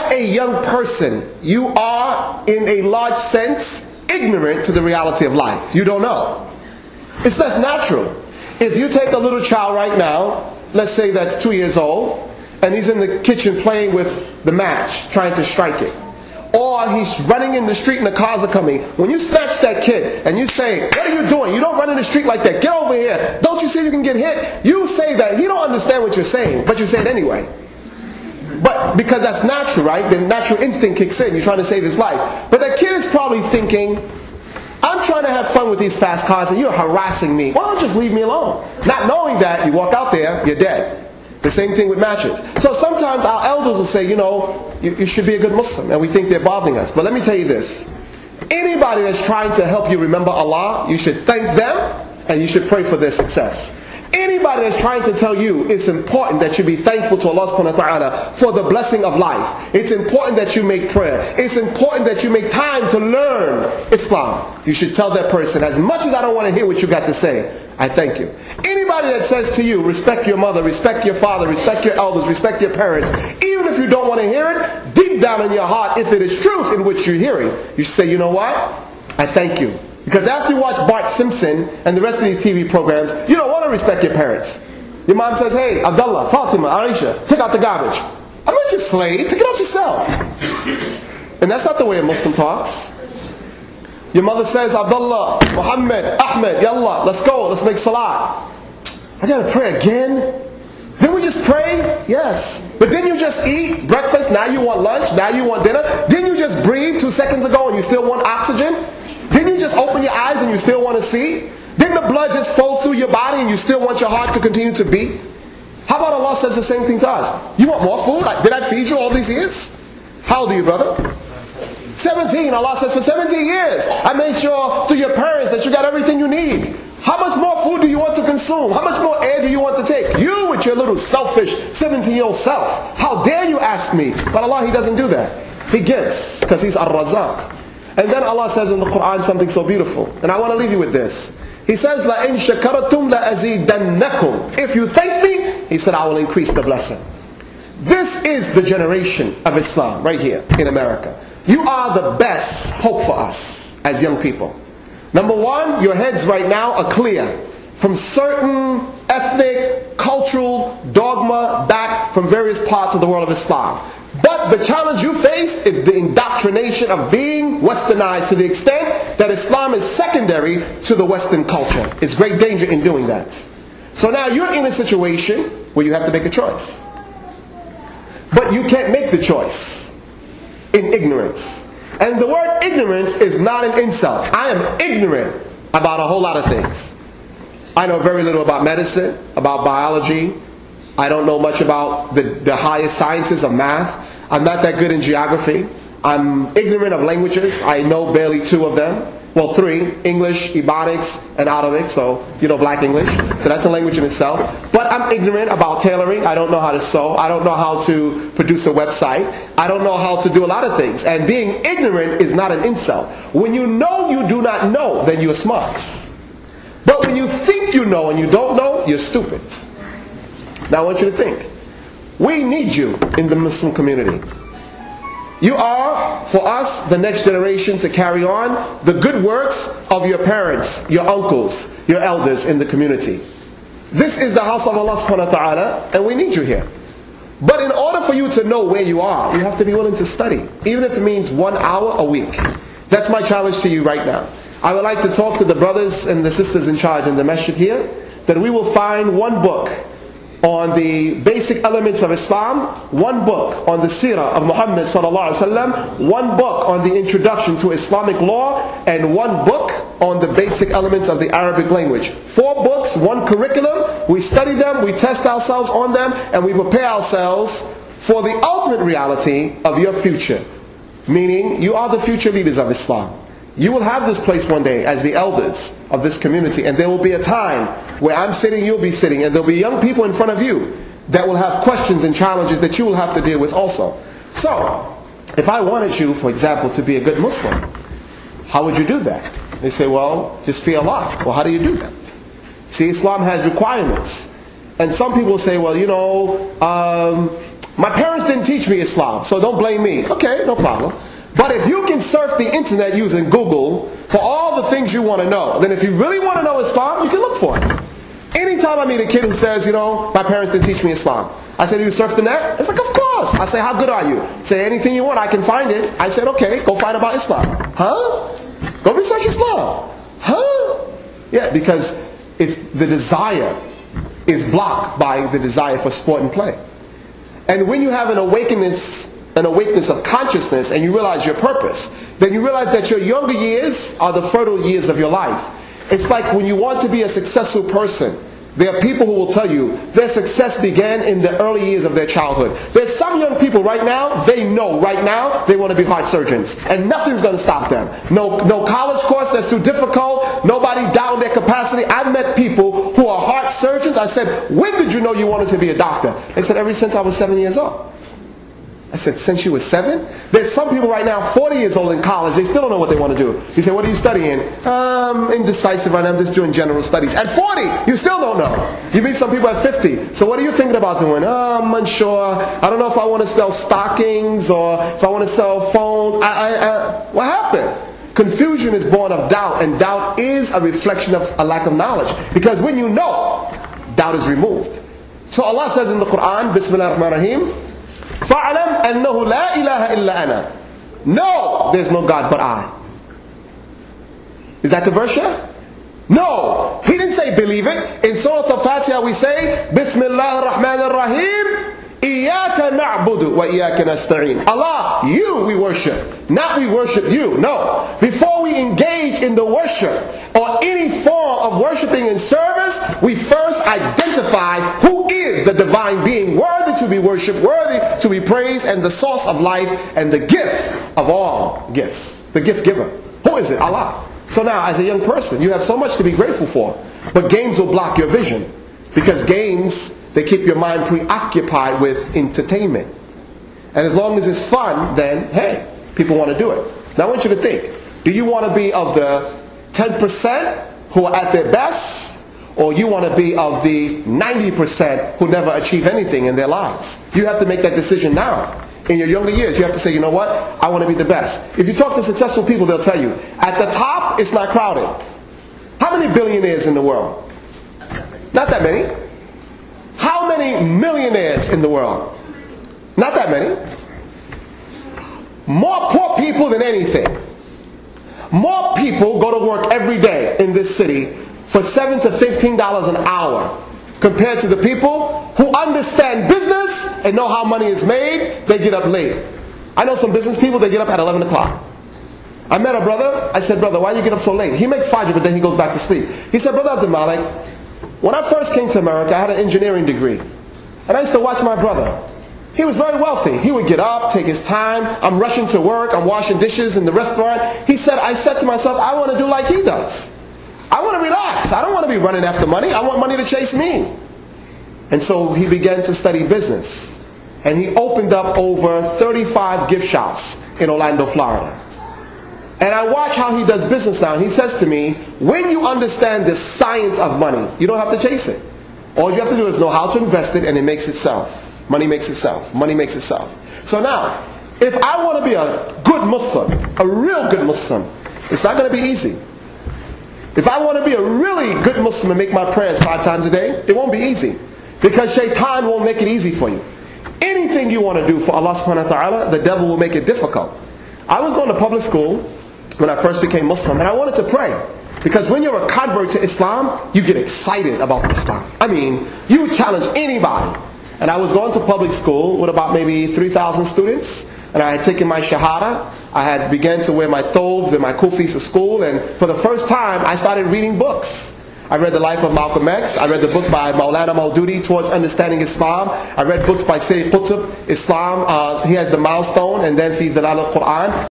as a young person, you are, in a large sense, ignorant to the reality of life. You don't know. It's less natural. If you take a little child right now, let's say that's 2 years old, and he's in the kitchen playing with the match, trying to strike it. Or he's running in the street and the cars are coming. When you snatch that kid and you say, what are you doing? You don't run in the street like that. Get over here. Don't you see you can get hit? You say that. He don't understand what you're saying, but you say it anyway. But because that's natural, right? The natural instinct kicks in. You're trying to save his life. But that kid is probably thinking, I'm trying to have fun with these fast cars and you're harassing me. Why don't you just leave me alone? Not knowing that, you walk out there, you're dead. The same thing with matches. So sometimes our elders will say, you know, you should be a good Muslim, and we think they're bothering us. But let me tell you this. Anybody that's trying to help you remember Allah, you should thank them and you should pray for their success. Anybody that's trying to tell you it's important that you be thankful to Allah subhanahu wa ta'ala for the blessing of life. It's important that you make prayer. It's important that you make time to learn Islam. You should tell that person, as much as I don't want to hear what you got to say, I thank you. Anybody that says to you, respect your mother, respect your father, respect your elders, respect your parents, even if you don't want to hear it, deep down in your heart, if it is truth in which you're hearing, you should say, you know what? I thank you. Because after you watch Bart Simpson and the rest of these TV programs, you don't want to respect your parents. Your mom says, hey, Abdullah, Fatima, Aisha, take out the garbage. I'm not your slave, take it out yourself. And that's not the way a Muslim talks. Your mother says, Abdullah, Muhammad, Ahmed, Yallah, let's go, let's make salah. I gotta pray again? Didn't we just pray? Yes. But didn't you just eat breakfast? Now you want lunch? Now you want dinner? Didn't you just breathe 2 seconds ago and you still want oxygen? Didn't you just open your eyes and you still want to see? Didn't the blood just flow through your body and you still want your heart to continue to beat? How about Allah says the same thing to us? You want more food? Did I feed you all these years? How old are you, brother? 17. Allah says, for 17 years, I made sure through your parents that you got everything you need. How much more food do you want to consume? How much more air do you want to take? You with your little selfish 17-year-old self. How dare you ask me? But Allah, He doesn't do that. He gives, because He's Ar-Razaq. And then Allah says in the Quran something so beautiful. And I want to leave you with this. He says, لَإِن شَكَرَتُمْ لَأَزِيدَنَّكُمْ. If you thank me, He said, I will increase the blessing. This is the generation of Islam right here in America. You are the best hope for us as young people. Number one, your heads right now are clear from certain ethnic, cultural dogma back from various parts of the world of Islam. But the challenge you face is the indoctrination of being westernized to the extent that Islam is secondary to the Western culture. It's great danger in doing that. So now you're in a situation where you have to make a choice. But you can't make the choice in ignorance. And the word ignorance is not an insult. I am ignorant about a whole lot of things. I know very little about medicine, about biology. I don't know much about the highest sciences of math. I'm not that good in geography. I'm ignorant of languages. I know barely 2 of them. Well, 3. English, Ebonics, and Arabic. So, you know, Black English. So that's a language in itself. But I'm ignorant about tailoring. I don't know how to sew. I don't know how to produce a website. I don't know how to do a lot of things. And being ignorant is not an insult. When you know you do not know, then you're smart. But when you think you know and you don't know, you're stupid. Now I want you to think. We need you in the Muslim community. You are, for us, the next generation to carry on the good works of your parents, your uncles, your elders in the community. This is the house of Allah subhanahu wa ta'ala, and we need you here. But in order for you to know where you are, you have to be willing to study, even if it means 1 hour a week. That's my challenge to you right now. I would like to talk to the brothers and the sisters in charge in the masjid here, that we will find 1 book on the basic elements of Islam, 1 book on the seerah of Muhammad sallallahu alaihi wasallam, 1 book on the introduction to Islamic law, and 1 book on the basic elements of the Arabic language. 4 books, 1 curriculum. We study them, we test ourselves on them, and we prepare ourselves for the ultimate reality of your future. Meaning, you are the future leaders of Islam. You will have this place one day as the elders of this community, and there will be a time where I'm sitting, you'll be sitting, and there'll be young people in front of you that will have questions and challenges that you will have to deal with also. So, if I wanted you, for example, to be a good Muslim, how would you do that? They say, well, just fear Allah. Well, how do you do that? See, Islam has requirements. And some people say, well, you know, My parents didn't teach me Islam, so don't blame me. Okay, no problem. But if you can surf the internet using Google for all the things you want to know, then if you really want to know Islam, you can look for it. Anytime I meet a kid who says, my parents didn't teach me Islam, I say, do you surf the net? It's like, of course. I say, how good are you? Say, anything you want, I can find it. I said, okay, go find about Islam. Huh? Go research Islam. Huh? Yeah, because it's the desire is blocked by the desire for sport and play. And when you have an awakeness of consciousness and you realize your purpose, then you realize that your younger years are the fertile years of your life. It's like when you want to be a successful person, there are people who will tell you their success began in the early years of their childhood. There's some young people right now, they know right now they want to be heart surgeons. And nothing's going to stop them. No college course that's too difficult. Nobody down their capacity. I've met people who are heart surgeons. I said, when did you know you wanted to be a doctor? They said, ever since I was 7 years old. I said, since you were 7? There's some people right now, 40 years old in college, they still don't know what they want to do. You say, what are you studying? Indecisive right now, I'm just doing general studies. At 40, you still don't know. You meet some people at 50. So what are you thinking about doing? I'm unsure. I don't know if I want to sell stockings or if I want to sell phones. What happened? Confusion is born of doubt, and doubt is a reflection of a lack of knowledge. Because when you know, doubt is removed. So Allah says in the Quran, Bismillah ar-Rahman ar-Rahim, فَعْلَمْ أَنَّهُ لَا إِلَهَ إِلَّا أَنَا. No, there's no God but I. Is that the verse? No. He didn't say believe it. In Surah Al-Fatiha we say, Bismillah ar-Rahman ar-Rahim, إِيَّاكَ نَعْبُدُ وَإِيَّاكَ نَسْتَعِينُ. Allah, you we worship. Not we worship you. No. Before we engage in the worship or any form of worshiping and service, we first identify who is the divine being worthy to be worshipped, worthy to be praised, and the source of life and the gift of all gifts. The gift giver. Who is it? Allah. So now, as a young person, you have so much to be grateful for. But games will block your vision. Because games, they keep your mind preoccupied with entertainment. And as long as it's fun, then, hey, people want to do it. Now I want you to think. Do you want to be of the 10% who are at their best? Or you want to be of the 90% who never achieve anything in their lives? You have to make that decision now. In your younger years, you have to say, you know what? I want to be the best. If you talk to successful people, they'll tell you, at the top, it's not crowded. How many billionaires in the world? Not that many. How many millionaires in the world? Not that many. More poor people than anything. More people go to work every day in this city for $7 to $15 an hour compared to the people who understand business and know how money is made. They get up late. I know some business people, they get up at 11 o'clock. I met a brother. I said, brother, why do you get up so late? He makes Fajr, but then he goes back to sleep. He said, brother Abdul Malik, when I first came to America, I had an engineering degree. And I used to watch my brother. He was very wealthy. He would get up, take his time. I'm rushing to work. I'm washing dishes in the restaurant. He said, I said to myself, I want to do like he does. I want to relax. I don't want to be running after money. I want money to chase me. And so he began to study business. And he opened up over 35 gift shops in Orlando, Florida. And I watch how he does business now. And he says to me, when you understand the science of money, you don't have to chase it. All you have to do is know how to invest it, and it makes itself. Money makes itself. Money makes itself. So now, if I want to be a good Muslim, a real good Muslim, it's not going to be easy. If I want to be a really good Muslim and make my prayers 5 times a day, it won't be easy. Because shaitan won't make it easy for you. Anything you want to do for Allah subhanahu wa ta'ala, the devil will make it difficult. I was going to public school when I first became Muslim, and I wanted to pray. Because when you're a convert to Islam, you get excited about Islam. I mean, you challenge anybody. And I was going to public school with about maybe 3,000 students. And I had taken my shahada. I had begun to wear my thobes and my kufis to school. And for the first time, I started reading books. I read the life of Malcolm X. I read the book by Maulana Maududi, Towards Understanding Islam. I read books by Sayyid Qutb, Islam. He has the milestone, and then Fi Dalal al-Quran.